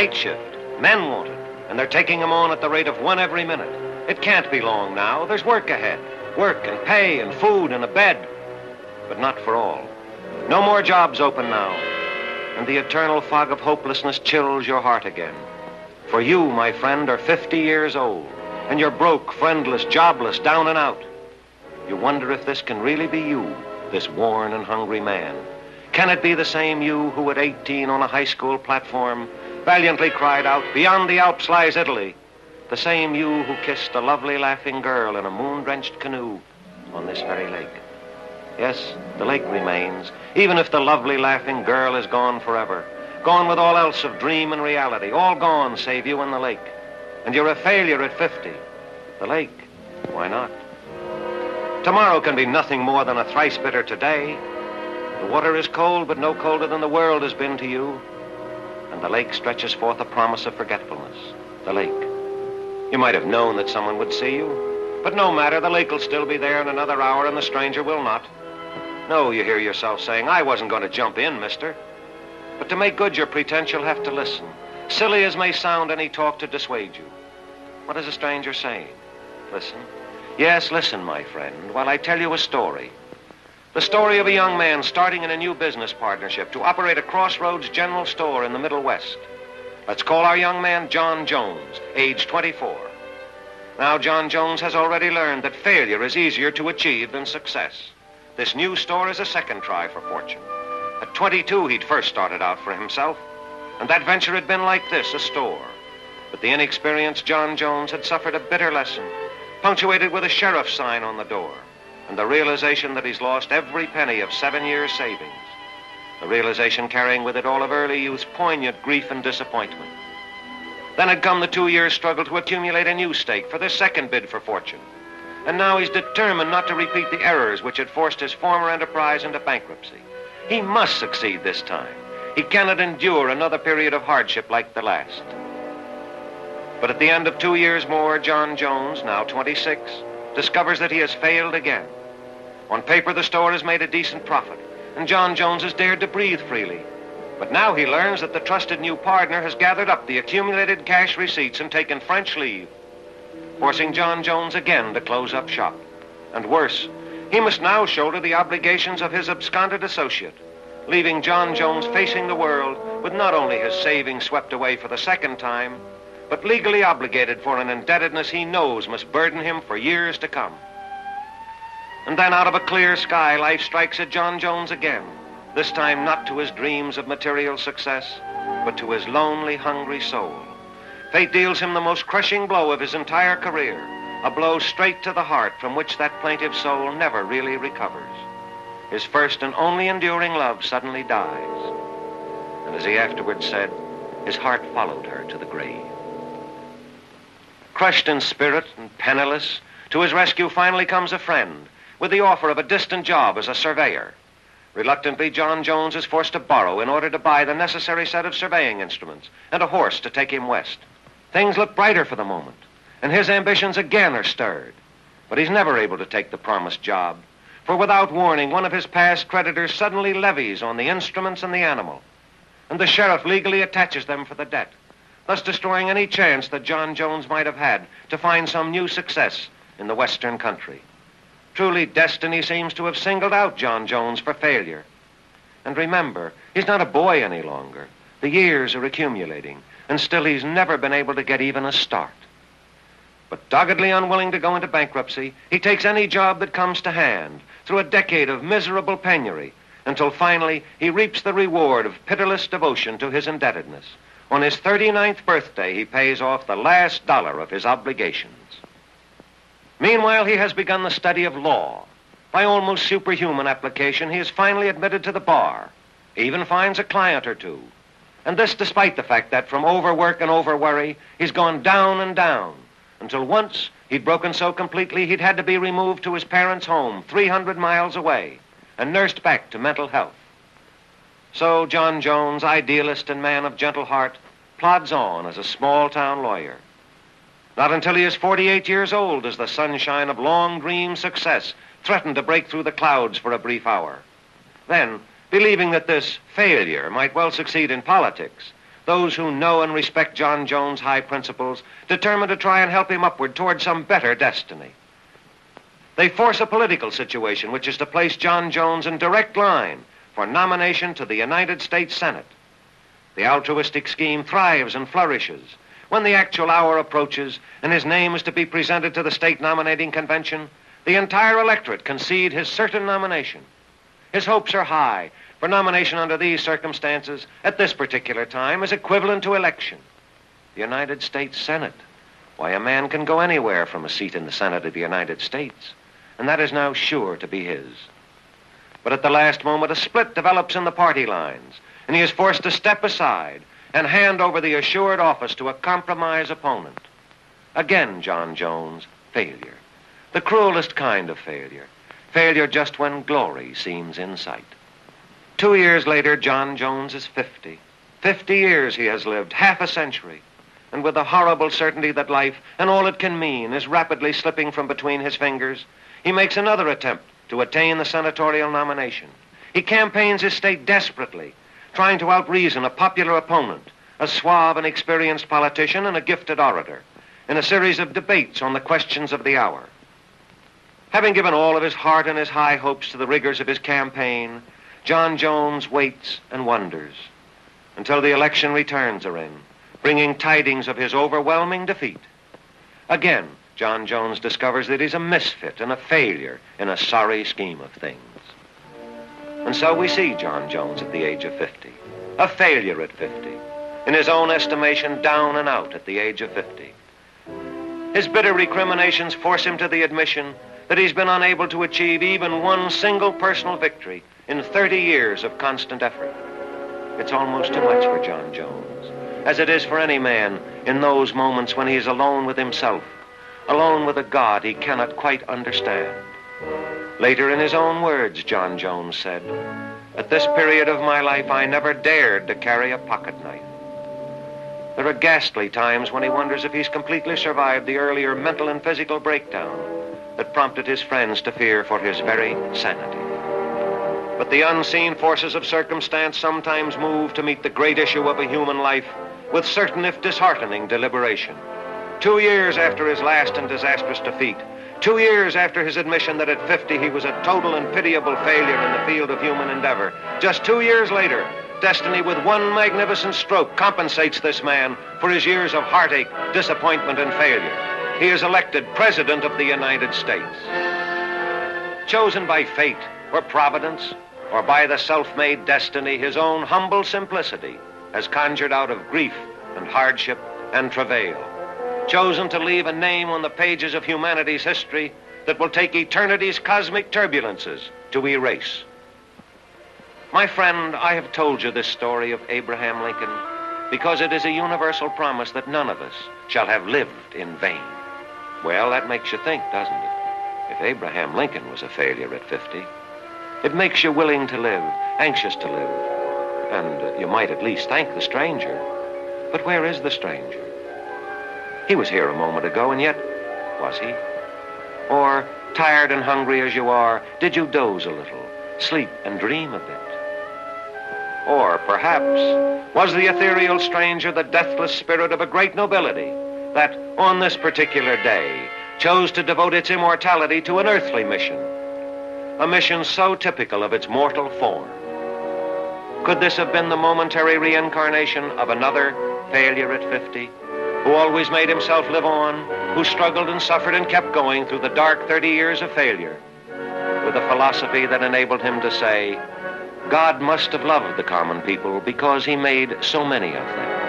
Night shift, men wanted, and they're taking them on at the rate of one every minute. It can't be long now. There's work ahead. Work and pay and food and a bed. But not for all. No more jobs open now. And the eternal fog of hopelessness chills your heart again. For you, my friend, are 50 years old, and you're broke, friendless, jobless, down and out. You wonder if this can really be you, this worn and hungry man. Can it be the same you who at 18 on a high school platform valiantly cried out, "Beyond the Alps lies Italy"? The same you who kissed a lovely laughing girl in a moon-drenched canoe on this very lake. Yes, the lake remains, even if the lovely laughing girl is gone forever, gone with all else of dream and reality, all gone save you and the lake. And you're a failure at 50. The lake, why not? Tomorrow can be nothing more than a thrice bitter today. The water is cold, but no colder than the world has been to you. And the lake stretches forth a promise of forgetfulness. The lake. You might have known that someone would see you. But no matter, the lake will still be there in another hour and the stranger will not. No, you hear yourself saying, "I wasn't going to jump in, mister." But to make good your pretense, you'll have to listen. Silly as may sound any talk to dissuade you. What is a stranger saying? Listen. Yes, listen, my friend, while I tell you a story. The story of a young man starting in a new business partnership to operate a Crossroads general store in the Middle West. Let's call our young man John Jones, age 24. Now, John Jones has already learned that failure is easier to achieve than success. This new store is a second try for fortune. At 22, he'd first started out for himself, and that venture had been like this, a store. But the inexperienced John Jones had suffered a bitter lesson, punctuated with a sheriff's sign on the door, and the realization that he's lost every penny of 7 years' savings. The realization carrying with it all of early youth's poignant grief and disappointment. Then had come the 2 years' struggle to accumulate a new stake for this second bid for fortune. And now he's determined not to repeat the errors which had forced his former enterprise into bankruptcy. He must succeed this time. He cannot endure another period of hardship like the last. But at the end of 2 years more, John Jones, now 26, discovers that he has failed again. On paper, the store has made a decent profit, and John Jones has dared to breathe freely. But now he learns that the trusted new partner has gathered up the accumulated cash receipts and taken French leave, forcing John Jones again to close up shop. And worse, he must now shoulder the obligations of his absconded associate, leaving John Jones facing the world with not only his savings swept away for the second time, but legally obligated for an indebtedness he knows must burden him for years to come. And then out of a clear sky, life strikes at John Jones again, this time not to his dreams of material success, but to his lonely, hungry soul. Fate deals him the most crushing blow of his entire career, a blow straight to the heart from which that plaintive soul never really recovers. His first and only enduring love suddenly dies. And as he afterwards said, his heart followed her to the grave. Crushed in spirit and penniless, to his rescue finally comes a friend with the offer of a distant job as a surveyor. Reluctantly, John Jones is forced to borrow in order to buy the necessary set of surveying instruments and a horse to take him west. Things look brighter for the moment, and his ambitions again are stirred. But he's never able to take the promised job, for without warning, one of his past creditors suddenly levies on the instruments and the animal, and the sheriff legally attaches them for the debt, thus destroying any chance that John Jones might have had to find some new success in the western country. Truly, destiny seems to have singled out John Jones for failure. And remember, he's not a boy any longer. The years are accumulating, and still he's never been able to get even a start. But doggedly unwilling to go into bankruptcy, he takes any job that comes to hand through a decade of miserable penury until finally he reaps the reward of pitiless devotion to his indebtedness. On his 39th birthday, he pays off the last dollar of his obligations. Meanwhile, he has begun the study of law. By almost superhuman application, he is finally admitted to the bar. He even finds a client or two. And this despite the fact that from overwork and overworry, he's gone down and down, until once he'd broken so completely he'd had to be removed to his parents' home 300 miles away and nursed back to mental health. So John Jones, idealist and man of gentle heart, plods on as a small-town lawyer. Not until he is 48 years old does the sunshine of long-dreamed success threaten to break through the clouds for a brief hour. Then, believing that this failure might well succeed in politics, those who know and respect John Jones' high principles, determined to try and help him upward toward some better destiny. They force a political situation which is to place John Jones in direct line for nomination to the United States Senate. The altruistic scheme thrives and flourishes. When the actual hour approaches and his name is to be presented to the state nominating convention, the entire electorate concede his certain nomination. His hopes are high, for nomination under these circumstances at this particular time is equivalent to election. The United States Senate. Why, a man can go anywhere from a seat in the Senate of the United States, and that is now sure to be his. But at the last moment, a split develops in the party lines, and he is forced to step aside and hand over the assured office to a compromise opponent. Again, John Jones, failure. The cruelest kind of failure. Failure just when glory seems in sight. 2 years later, John Jones is 50. 50 years he has lived, half a century. And with the horrible certainty that life and all it can mean is rapidly slipping from between his fingers, he makes another attempt to attain the senatorial nomination. He campaigns his state desperately, trying to outreason a popular opponent, a suave and experienced politician and a gifted orator, in a series of debates on the questions of the hour. Having given all of his heart and his high hopes to the rigors of his campaign, John Jones waits and wonders until the election returns are in, bringing tidings of his overwhelming defeat. Again, John Jones discovers that he's a misfit and a failure in a sorry scheme of things. And so we see John Jones at the age of 50, a failure at 50, in his own estimation down and out at the age of 50. His bitter recriminations force him to the admission that he's been unable to achieve even one single personal victory in 30 years of constant effort. It's almost too much for John Jones, as it is for any man in those moments when he is alone with himself, alone with a God he cannot quite understand. Later, in his own words, John Jones said, "At this period of my life, I never dared to carry a pocket knife." There are ghastly times when he wonders if he's completely survived the earlier mental and physical breakdown that prompted his friends to fear for his very sanity. But the unseen forces of circumstance sometimes move to meet the great issue of a human life with certain if disheartening deliberation. 2 years after his last and disastrous defeat, 2 years after his admission that at 50 he was a total and pitiable failure in the field of human endeavor, just 2 years later, destiny with one magnificent stroke compensates this man for his years of heartache, disappointment, and failure. He is elected President of the United States. Chosen by fate or providence, or by the self-made destiny his own humble simplicity has conjured out of grief and hardship and travail. Chosen to leave a name on the pages of humanity's history that will take eternity's cosmic turbulences to erase. My friend, I have told you this story of Abraham Lincoln because it is a universal promise that none of us shall have lived in vain. Well, that makes you think, doesn't it? If Abraham Lincoln was a failure at 50, it makes you willing to live, anxious to live, and you might at least thank the stranger. But where is the stranger? He was here a moment ago, and yet, was he? Or, tired and hungry as you are, did you doze a little, sleep and dream a bit? Or, perhaps, was the ethereal stranger the deathless spirit of a great nobility that, on this particular day, chose to devote its immortality to an earthly mission, a mission so typical of its mortal form? Could this have been the momentary reincarnation of another failure at 50, who always made himself live on, who struggled and suffered and kept going through the dark 30 years of failure, with a philosophy that enabled him to say, God must have loved the common people because he made so many of them.